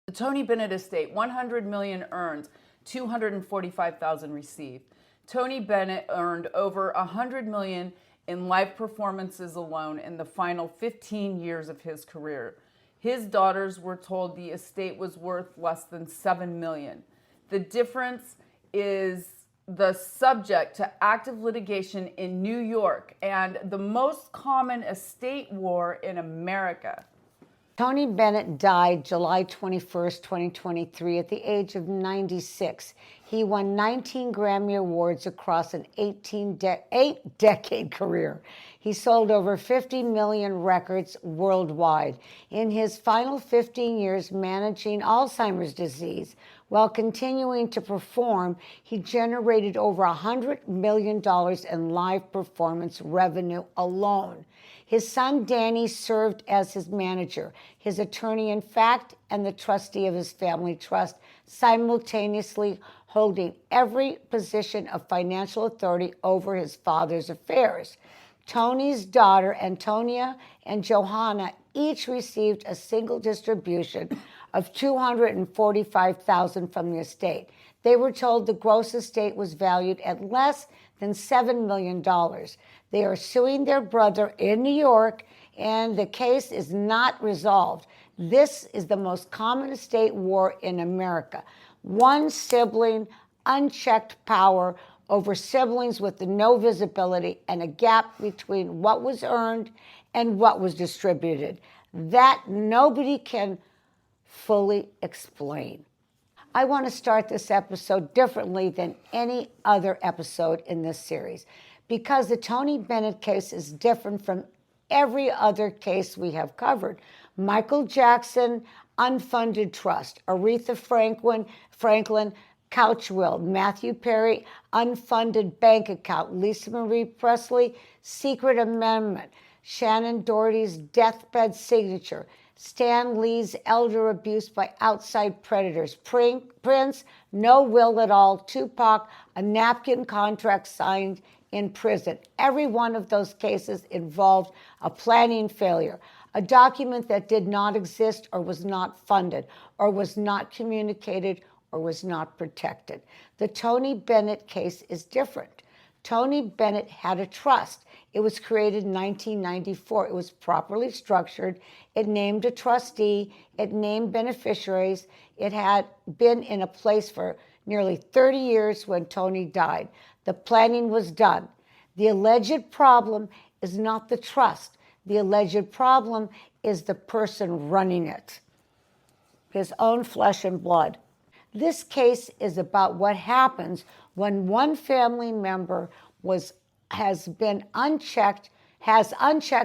The Tony Bennett estate, 100 million earned, 245,000 received. Tony Bennett earned over 100 million in live performances alone in the final 15 years of his career. His daughters were told the estate was worth less than 7 million. The difference is the subject to active litigation in New York and the most common estate war in America. Tony Bennett died July 21st, 2023 at the age of 96. He won 19 Grammy Awards across an 8-decade career. He sold over 50 million records worldwide. In his final 15 years managing Alzheimer's disease, while continuing to perform, he generated over $100 million in live performance revenue alone. His son, Danny, served as his manager, his attorney in fact, and the trustee of his family trust, simultaneously holding every position of financial authority over his father's affairs. Tony's daughter, Antonia and Johanna, each received a single distribution of $245,000 from the estate. They were told the gross estate was valued at less than $7 million. They are suing their brother in New York, and the case is not resolved. This is the most common estate war in America. One sibling, unchecked power over siblings with no visibility, and a gap between what was earned and what was distributed that nobody can fully explain. I want to start this episode differently than any other episode in this series because the Tony Bennett case is different from every other case we have covered. Michael Jackson, unfunded trust. Aretha Franklin, couch will. Matthew Perry, unfunded bank account. Lisa Marie Presley, secret amendment. Shannon Doherty's deathbed signature. Stan Lee's elder abuse by outside predators. Prince, no will at all. Tupac, a napkin contract signed in prison. Every one of those cases involved a planning failure, a document that did not exist or was not funded or was not communicated or was not protected. The Tony Bennett case is different. Tony Bennett had a trust. It was created in 1994. It was properly structured. It named a trustee. It named beneficiaries. It had been in a place for nearly 30 years when Tony died. The planning was done. The alleged problem is not the trust. The alleged problem is the person running it, his own flesh and blood. This case is about what happens when one family member has unchecked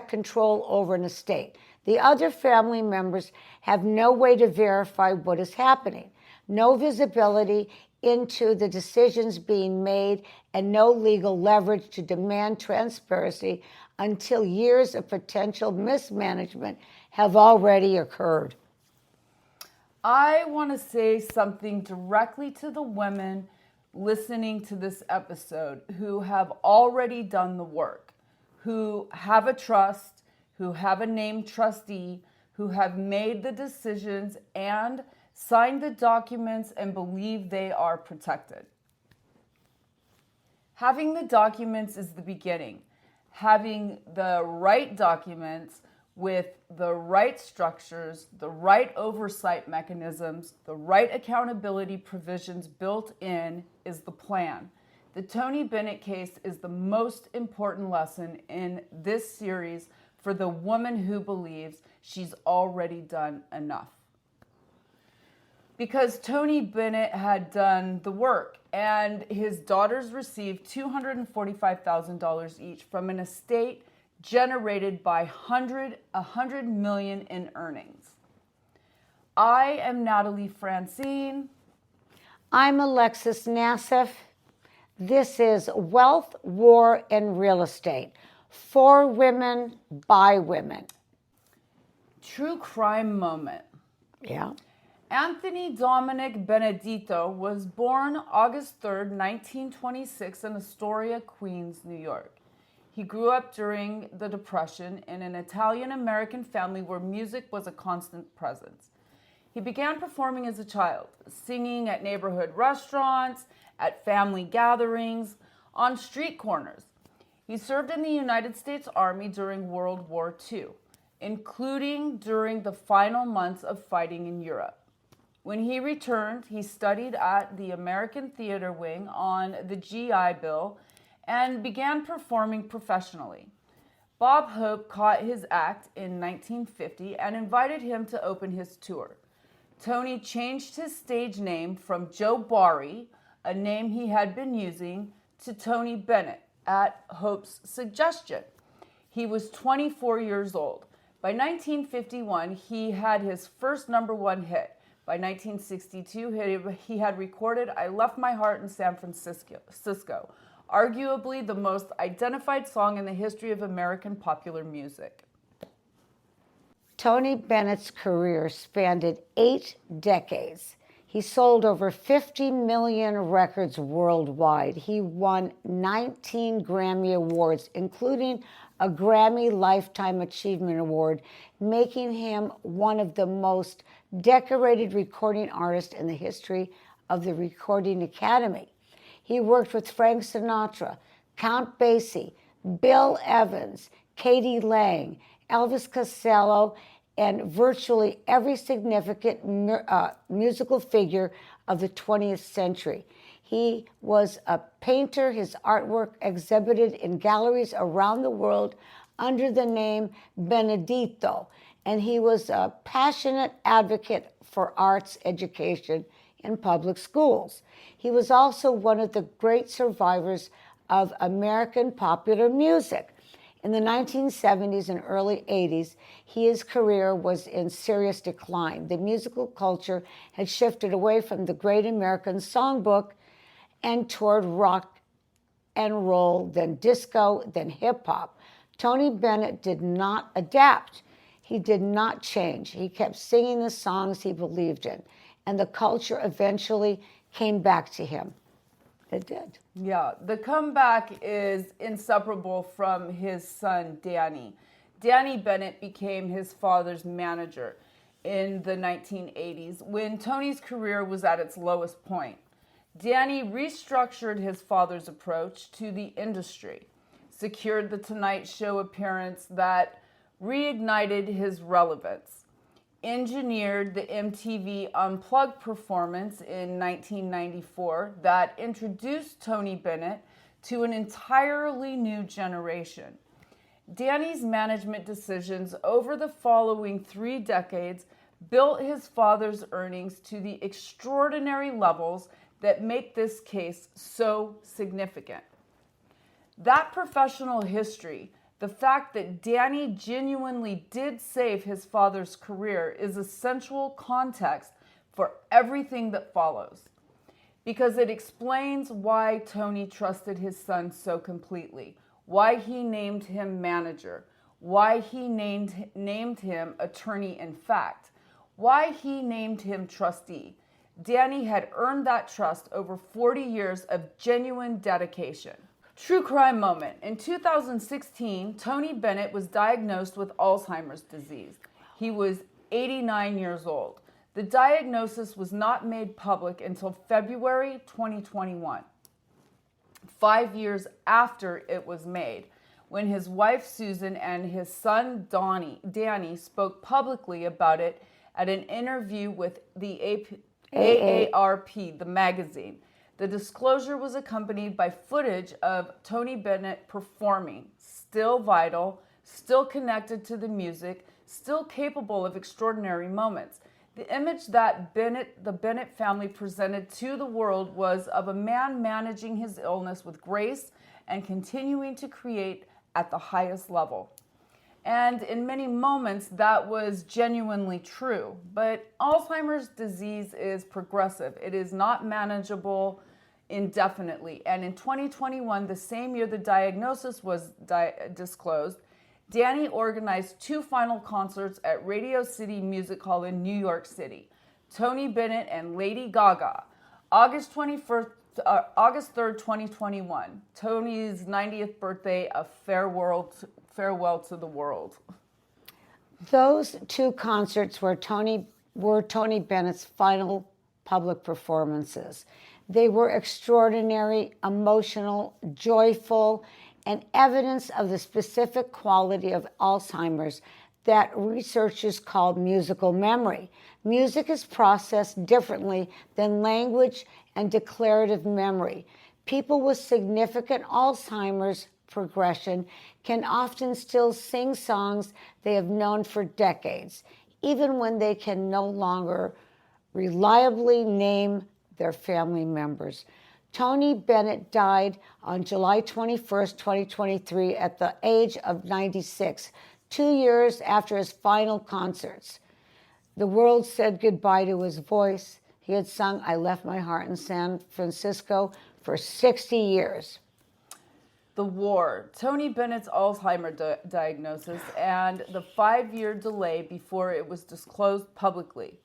control over an estate. The other family members have no way to verify what is happening, no visibility into the decisions being made, and no legal leverage to demand transparency until years of potential mismanagement have already occurred. I want to say something directly to the women listening to this episode who have already done the work, who have a trust, who have a named trustee, who have made the decisions and signed the documents and believe they are protected. Having the documents is the beginning. Having the right documents with the right structures, the right oversight mechanisms, the right accountability provisions built in is the plan. The Tony Bennett case is the most important lesson in this series for the woman who believes she's already done enough. Because Tony Bennett had done the work and his daughters received $245,000 each from an estate generated by 100 million in earnings. I am Natalie Francine. I'm Alexis Nassif. This is Wealth, War, and Real Estate. For women, by women. True crime moment. Yeah. Anthony Dominic Benedito was born August 3rd, 1926 in Astoria, Queens, New York. He grew up during the Depression in an Italian-American family where music was a constant presence. He began performing as a child, singing at neighborhood restaurants, at family gatherings, on street corners. He served in the United States Army during World War II, including during the final months of fighting in Europe. When he returned, he studied at the American Theater Wing on the GI Bill and began performing professionally. Bob Hope caught his act in 1950 and invited him to open his tour. Tony changed his stage name from Joe Barry, a name he had been using, to Tony Bennett at Hope's suggestion. He was 24 years old. By 1951, he had his first #1 hit. By 1962, he had recorded I Left My Heart in San Francisco, arguably the most identified song in the history of American popular music. Tony Bennett's career spanned 8 decades. He sold over 50 million records worldwide. He won 19 Grammy Awards, including a Grammy Lifetime Achievement Award, making him one of the most decorated recording artists in the history of the Recording Academy. He worked with Frank Sinatra, Count Basie, Bill Evans, Katie Lang, Elvis Costello, and virtually every significant musical figure of the 20th century. He was a painter. His artwork exhibited in galleries around the world under the name Benedetto, and he was a passionate advocate for arts education in public schools. He was also one of the great survivors of American popular music. In the 1970s and early 80s, his career was in serious decline. The musical culture had shifted away from the great American songbook and toward rock and roll, then disco, then hip hop. Tony Bennett did not adapt. He did not change. He kept singing the songs he believed in, and the culture eventually came back to him. It did. Yeah, the comeback is inseparable from his son, Danny. Danny Bennett became his father's manager in the 1980s when Tony's career was at its lowest point. Danny restructured his father's approach to the industry, secured the Tonight Show appearance that reignited his relevance, engineered the MTV Unplugged performance in 1994 that introduced Tony Bennett to an entirely new generation. Danny's management decisions over the following 3 decades built his father's earnings to the extraordinary levels that make this case so significant. That professional history, the fact that Danny genuinely did save his father's career, is essential context for everything that follows, because it explains why Tony trusted his son so completely, why he named him manager, why he named him attorney in fact, why he named him trustee. Danny had earned that trust over 40 years of genuine dedication. True crime moment. In 2016, Tony Bennett was diagnosed with Alzheimer's disease. He was 89 years old. The diagnosis was not made public until February 2021, 5 years after it was made, when his wife Susan and his son Danny spoke publicly about it at an interview with the AARP, the magazine. The disclosure was accompanied by footage of Tony Bennett performing, still vital, still connected to the music, still capable of extraordinary moments. The image that the Bennett family presented to the world was of a man managing his illness with grace and continuing to create at the highest level. And in many moments, that was genuinely true. But Alzheimer's disease is progressive. It is not manageable indefinitely. And in 2021, the same year the diagnosis was disclosed, Danny organized 2 final concerts at Radio City Music Hall in New York City. Tony Bennett and Lady Gaga. August 3rd, 2021. Tony's 90th birthday, a farewell to the world. Those 2 concerts were Tony were Tony Bennett's final public performances. They were extraordinary, emotional, joyful, and evidence of the specific quality of Alzheimer's that researchers call musical memory. Music is processed differently than language and declarative memory. People with significant Alzheimer's progression can often still sing songs they have known for decades, even when they can no longer reliably name their family members. Tony Bennett died on July 21st, 2023, at the age of 96, 2 years after his final concerts. The world said goodbye to his voice. He had sung I Left My Heart in San Francisco for 60 years. The war, Tony Bennett's Alzheimer's diagnosis, and the 5-year delay before it was disclosed publicly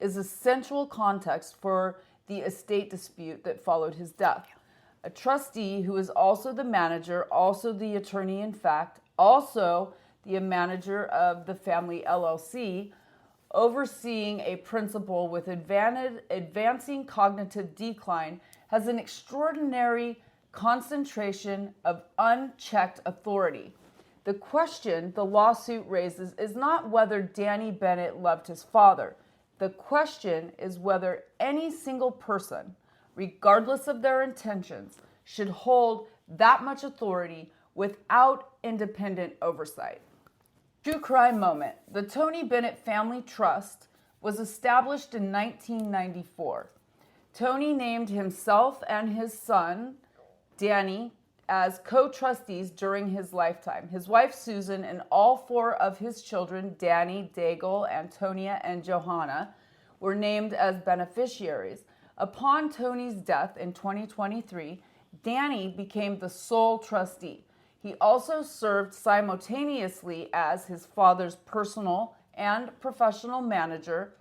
is a central context for the estate dispute that followed his death. A trustee who is also the manager, also the attorney in fact, also the manager of the family LLC, overseeing a principal with advancing cognitive decline, has an extraordinary concentration of unchecked authority. The question the lawsuit raises is not whether Danny Bennett loved his father. The question is whether any single person, regardless of their intentions, should hold that much authority without independent oversight. True crime moment. The Tony Bennett Family Trust was established in 1994. Tony named himself and his son, Danny, as co-trustees during his lifetime. His wife, Susan, and all 4 of his children, Danny, Daigle, Antonia, and Johanna, were named as beneficiaries. Upon Tony's death in 2023, Danny became the sole trustee. He also served simultaneously as his father's personal and professional manager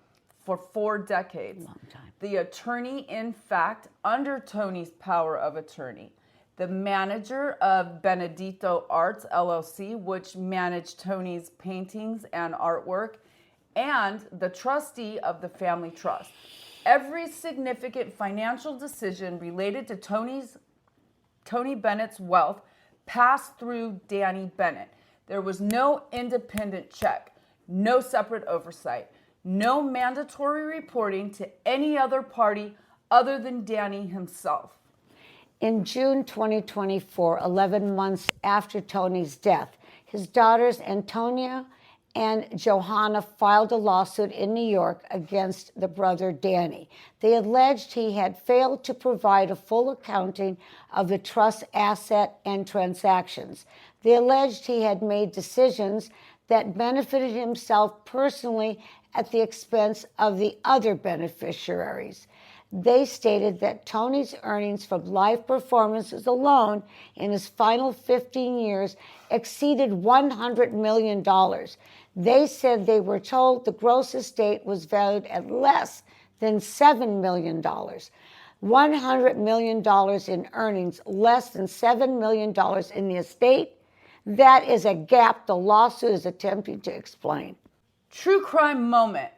for 4 decades. Long time. The attorney in fact under Tony's power of attorney. The manager of Benedito Arts LLC, which managed Tony's paintings and artwork, and the trustee of the family trust. Every significant financial decision related to Tony Bennett's wealth passed through Danny Bennett. There was no independent check, no separate oversight, no mandatory reporting to any other party other than Danny himself. In June 2024, 11 months after Tony's death, his daughters Antonia and Johanna filed a lawsuit in New York against the brother Danny. They alleged he had failed to provide a full accounting of the trust asset and transactions. They alleged he had made decisions that benefited himself personally at the expense of the other beneficiaries. They stated that Tony's earnings from live performances alone in his final 15 years exceeded $100 million. They said they were told the gross estate was valued at less than $7 million. $100 million in earnings, less than $7 million in the estate. That is a gap the lawsuit is attempting to explain. True crime moment.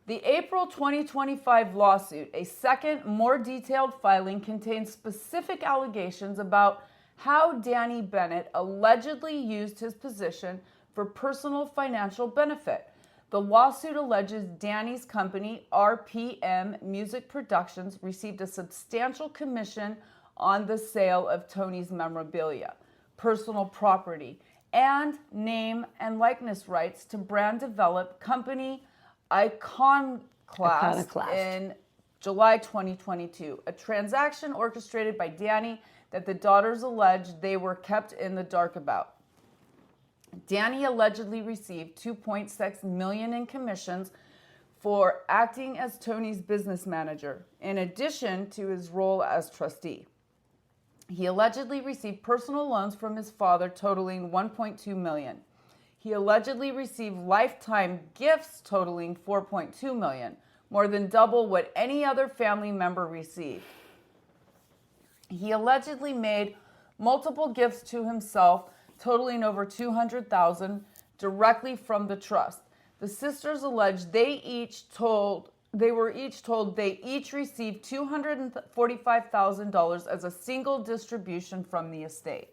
The April 2025 lawsuit, a second, more detailed filing, contains specific allegations about how Danny Bennett allegedly used his position for personal financial benefit. The lawsuit alleges Danny's company, RPM Music Productions, received a substantial commission on the sale of Tony's memorabilia, personal property, and name and likeness rights to brand developed company Iconoclast in July 2022, a transaction orchestrated by Danny that the daughters alleged they were kept in the dark about. Danny allegedly received $2.6 million in commissions for acting as Tony's business manager, in addition to his role as trustee. He allegedly received personal loans from his father totaling $1.2 million. He allegedly received lifetime gifts totaling $4.2 million, more than double what any other family member received. He allegedly made multiple gifts to himself totaling over $200,000 directly from the trust. The sisters allege they were each told they each received $245,000 as a single distribution from the estate.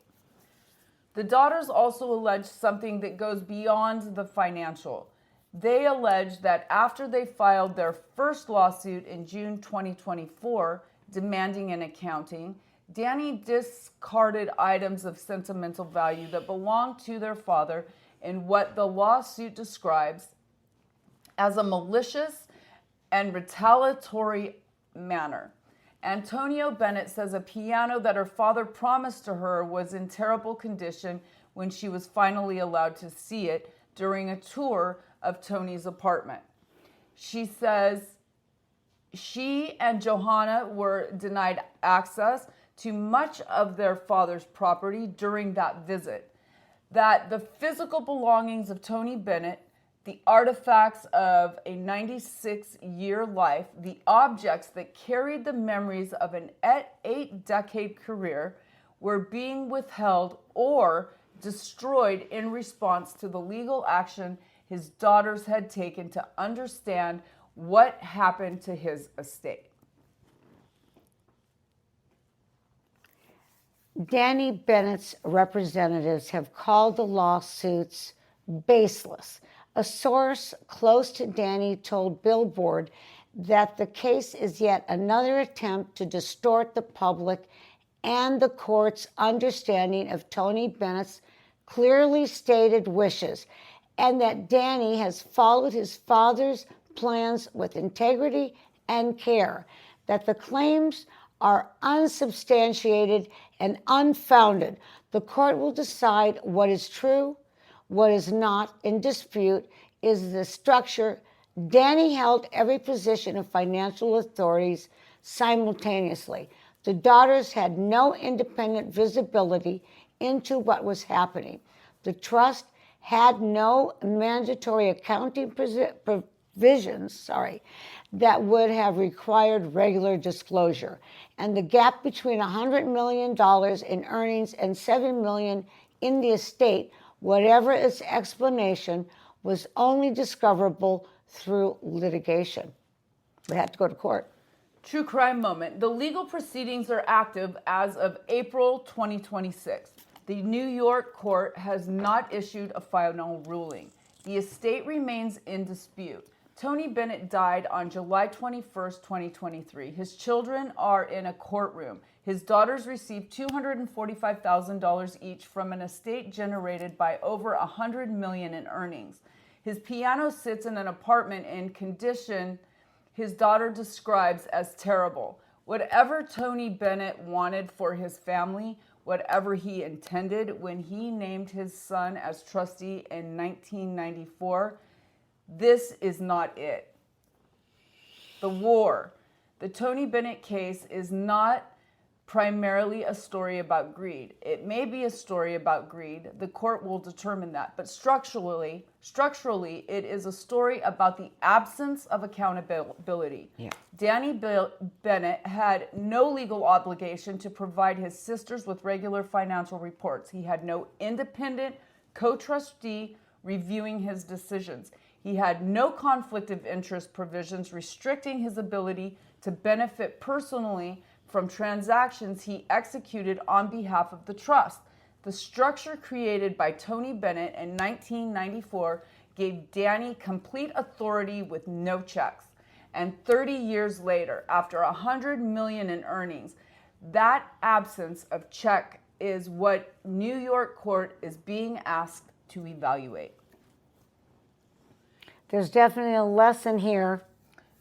The daughters also allege something that goes beyond the financial. They allege that after they filed their first lawsuit in June 2024, demanding an accounting, Danny discarded items of sentimental value that belonged to their father in what the lawsuit describes as a malicious and retaliatory manner. Antonio Bennett says a piano that her father promised to her was in terrible condition when she was finally allowed to see it during a tour of Tony's apartment. She says she and Johanna were denied access to much of their father's property during that visit. That the physical belongings of Tony Bennett, the artifacts of a 96-year life, the objects that carried the memories of an 8-decade career were being withheld or destroyed in response to the legal action his daughters had taken to understand what happened to his estate. Danny Bennett's representatives have called the lawsuits baseless. A source close to Danny told Billboard that the case is yet another attempt to distort the public and the court's understanding of Tony Bennett's clearly stated wishes, and that Danny has followed his father's plans with integrity and care, that the claims are unsubstantiated and unfounded. The court will decide what is true. What is not in dispute is the structure. Danny held every position of financial authorities simultaneously. The daughters had no independent visibility into what was happening. The trust had no mandatory accounting provisions, that would have required regular disclosure. And the gap between $100 million in earnings and $7 million in the estate, whatever its explanation, was only discoverable through litigation. We had to go to court. True crime moment. The legal proceedings are active as of April 2026. The New York court has not issued a final ruling. The estate remains in dispute. Tony Bennett died on July 21st, 2023. His children are in a courtroom. His daughters received $245,000 each from an estate generated by over $100 million in earnings. His piano sits in an apartment in condition his daughter describes as terrible. Whatever Tony Bennett wanted for his family, whatever he intended when he named his son as trustee in 1994, this is not it. The war. The Tony Bennett case is not primarily a story about greed. It may be a story about greed. The court will determine that. But structurally, it is a story about the absence of accountability. Yeah. Danny Bennett had no legal obligation to provide his sisters with regular financial reports. He had no independent co-trustee reviewing his decisions. He had no conflict of interest provisions restricting his ability to benefit personally from transactions he executed on behalf of the trust. The structure created by Tony Bennett in 1994 gave Danny complete authority with no checks. And 30 years later, after $100 million in earnings, that absence of check is what New York court is being asked to evaluate. There's definitely a lesson here.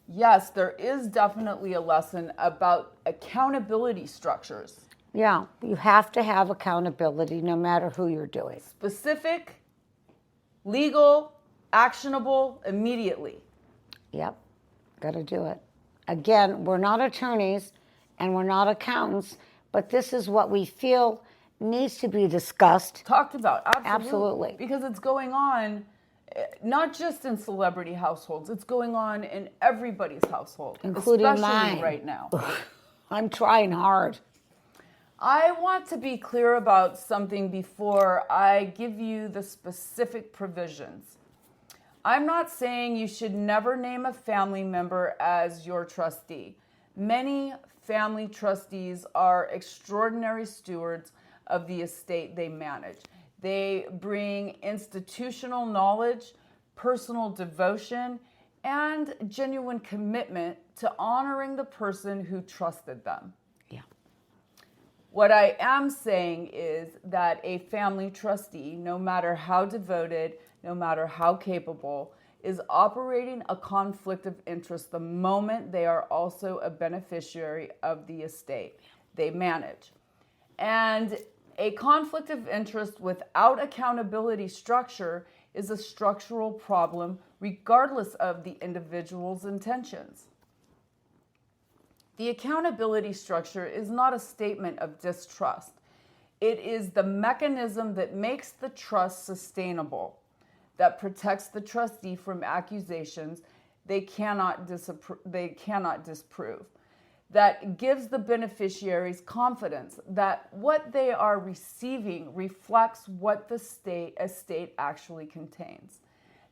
Yes, there is definitely a lesson about accountability structures. Yeah, you have to have accountability no matter who you're doing. Specific, legal, actionable, immediately. Yep, got to do it. Again, we're not attorneys and we're not accountants, but this is what we feel needs to be discussed. Talked about, Absolutely. Because it's going on not just in celebrity households, it's going on in everybody's household, including especially mine right now. I'm trying hard. I want to be clear about something before I give you the specific provisions. I'm not saying you should never name a family member as your trustee. Many family trustees are extraordinary stewards of the estate they manage. They bring institutional knowledge, personal devotion, and genuine commitment to honoring the person who trusted them. Yeah. What I am saying is that a family trustee, no matter how devoted, no matter how capable, is operating a conflict of interest the moment they are also a beneficiary of the estate they manage. And a conflict of interest without accountability structure is a structural problem regardless of the individual's intentions. The accountability structure is not a statement of distrust. It is the mechanism that makes the trust sustainable, that protects the trustee from accusations they cannot disprove, that gives the beneficiaries confidence that what they are receiving reflects what the estate actually contains,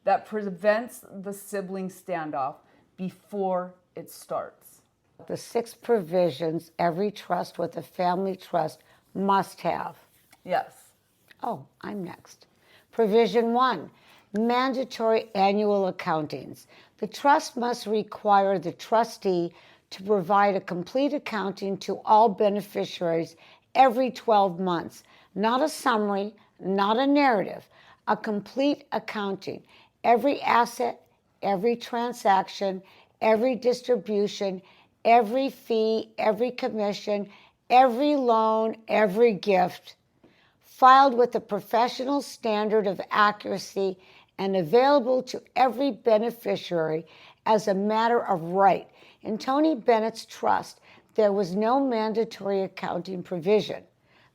that prevents the sibling standoff before it starts. The 6 provisions every trust with a family trust must have. Yes. Oh, I'm next. Provision 1, mandatory annual accountings. The trust must require the trustee to provide a complete accounting to all beneficiaries every 12 months. Not a summary, not a narrative, a complete accounting. Every asset, every transaction, every distribution, every fee, every commission, every loan, every gift, filed with a professional standard of accuracy and available to every beneficiary as a matter of right. In Tony Bennett's trust, there was no mandatory accounting provision.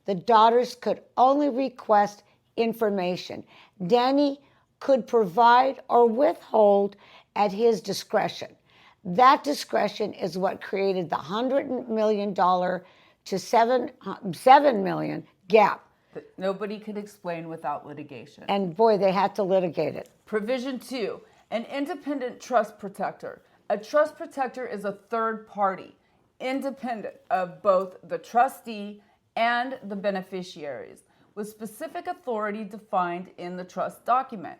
The daughters could only request information. Danny could provide or withhold at his discretion. That discretion is what created the $100 million to $7 million gap. That nobody could explain without litigation. And boy, they had to litigate it. Provision 2, an independent trust protector. A trust protector is a third party, independent of both the trustee and the beneficiaries, with specific authority defined in the trust document.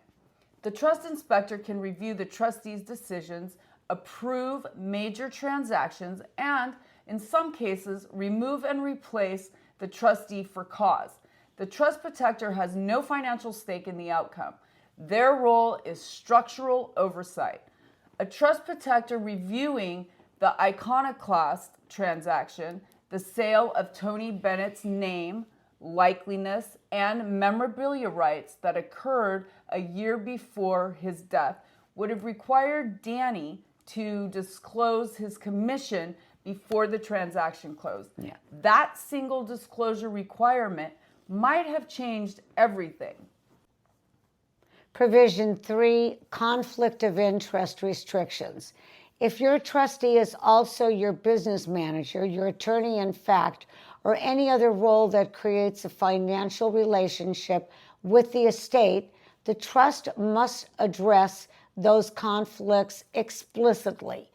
The trust inspector can review the trustee's decisions, approve major transactions, and, in some cases, remove and replace the trustee for cause. The trust protector has no financial stake in the outcome. Their role is structural oversight. A trust protector reviewing the iconoclast transaction, the sale of Tony Bennett's name, likeliness, and memorabilia rights that occurred a year before his death, would have required Danny to disclose his commission before the transaction closed. Yeah. That single disclosure requirement might have changed everything. Provision 3, conflict of interest restrictions. If your trustee is also your business manager, your attorney in fact, or any other role that creates a financial relationship with the estate, the trust must address those conflicts explicitly.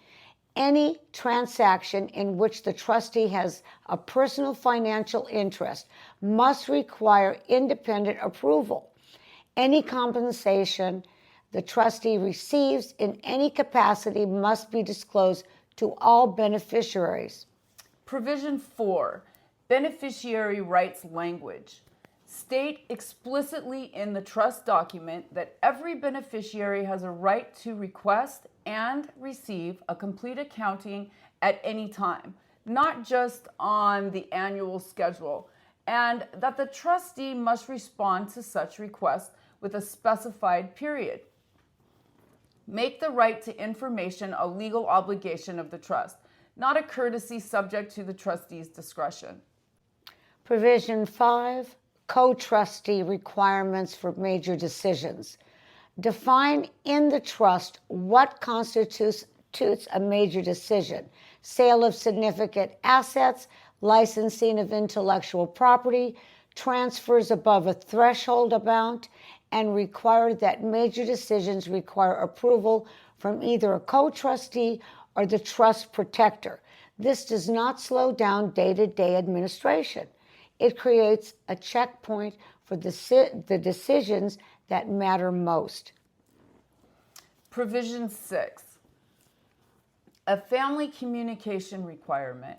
Any transaction in which the trustee has a personal financial interest must require independent approval. Any compensation the trustee receives in any capacity must be disclosed to all beneficiaries. Provision 4, beneficiary rights language. State explicitly in the trust document that every beneficiary has a right to request and receive a complete accounting at any time, not just on the annual schedule, and that the trustee must respond to such requests with a specified period. Make the right to information a legal obligation of the trust, not a courtesy subject to the trustee's discretion. Provision 5, co-trustee requirements for major decisions. Define in the trust what constitutes a major decision: sale of significant assets, licensing of intellectual property, transfers above a threshold amount, and required that major decisions require approval from either a co-trustee or the trust protector. This does not slow down day-to-day administration. It creates a checkpoint for the decisions that matter most. Provision 6. A family communication requirement.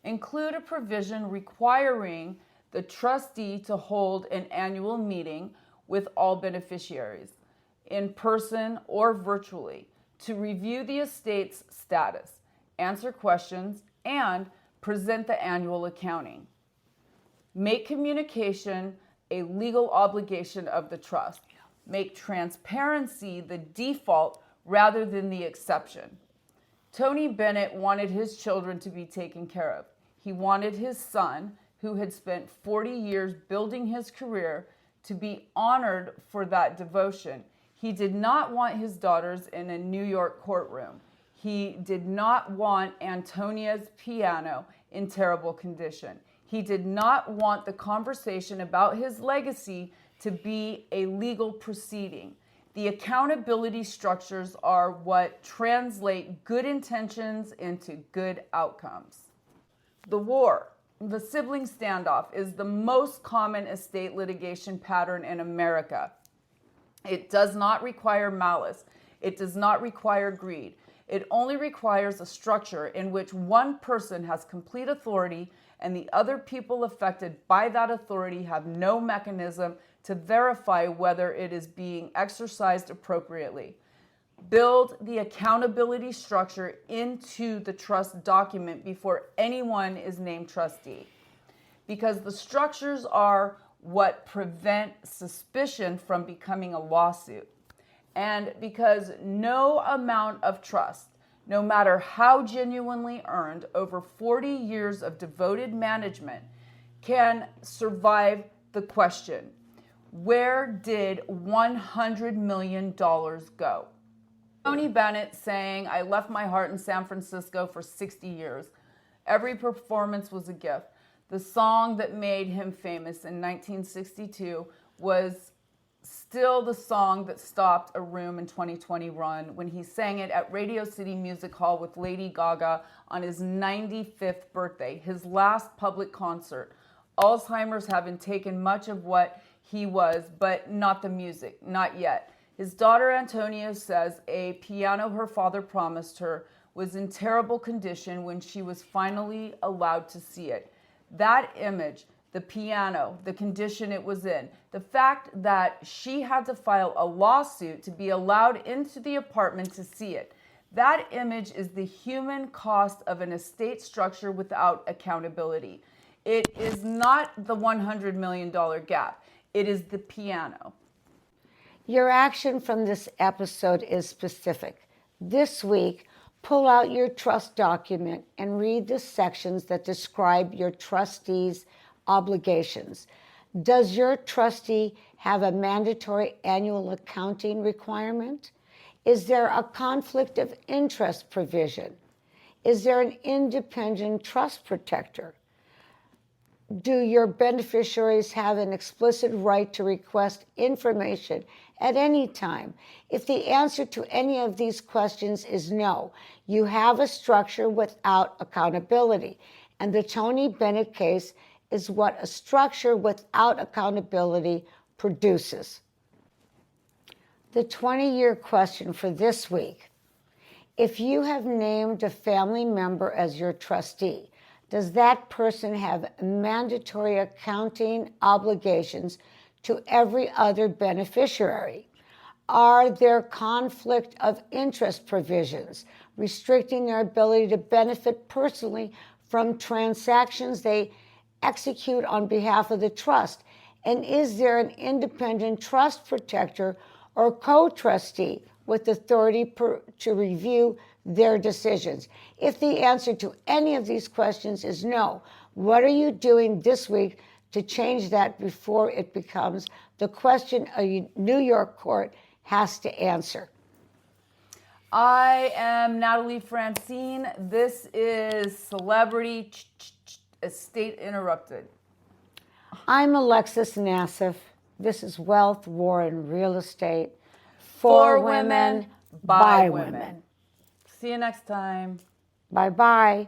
Include a provision requiring the trustee to hold an annual meeting with all beneficiaries, in person or virtually, to review the estate's status, answer questions, and present the annual accounting. Make communication a legal obligation of the trust. Make transparency the default rather than the exception. Tony Bennett wanted his children to be taken care of. He wanted his son, who had spent 40 years building his career, to be honored for that devotion. He did not want his daughters in a New York courtroom. He did not want Antonia's piano in terrible condition. He did not want the conversation about his legacy to be a legal proceeding. The accountability structures are what translate good intentions into good outcomes. The war, the sibling standoff, is the most common estate litigation pattern in America. It does not require malice. It does not require greed. It only requires a structure in which one person has complete authority and the other people affected by that authority have no mechanism to verify whether it is being exercised appropriately. Build the accountability structure into the trust document before anyone is named trustee, because the structures are what prevent suspicion from becoming a lawsuit, and because no amount of trust, no matter how genuinely earned over 40 years of devoted management, can survive the question, where did $100 million go? Tony Bennett saying, "I left my heart in San Francisco for 60 years. Every performance was a gift." The song that made him famous in 1962 was still the song that stopped a Room in 2020 run when he sang it at Radio City Music Hall with Lady Gaga on his 95th birthday, his last public concert. Alzheimer's having taken much of what he was, but not the music, not yet. His daughter Antonia says a piano her father promised her was in terrible condition when she was finally allowed to see it. That image, the piano, the condition it was in, the fact that she had to file a lawsuit to be allowed into the apartment to see it, that image is the human cost of an estate structure without accountability. It is not the $100 million gap. It is the piano. Your action from this episode is specific. This week, pull out your trust document and read the sections that describe your trustee's obligations. Does your trustee have a mandatory annual accounting requirement? Is there a conflict of interest provision? Is there an independent trust protector? Do your beneficiaries have an explicit right to request information at any time? If the answer to any of these questions is no, you have a structure without accountability. And the Tony Bennett case is what a structure without accountability produces. The 20-year question for this week: if you have named a family member as your trustee, does that person have mandatory accounting obligations to every other beneficiary? Are there conflict of interest provisions restricting their ability to benefit personally from transactions they execute on behalf of the trust? And is there an independent trust protector or co-trustee with authority to review their decisions? If the answer to any of these questions is no, what are you doing this week to change that before it becomes the question a New York court has to answer? I am Natalie Francine. This is Celebrity Estate Interrupted. I'm Alexis Nassif. This is Wealth, War, and Real Estate For women, by women. See you next time. Bye-bye.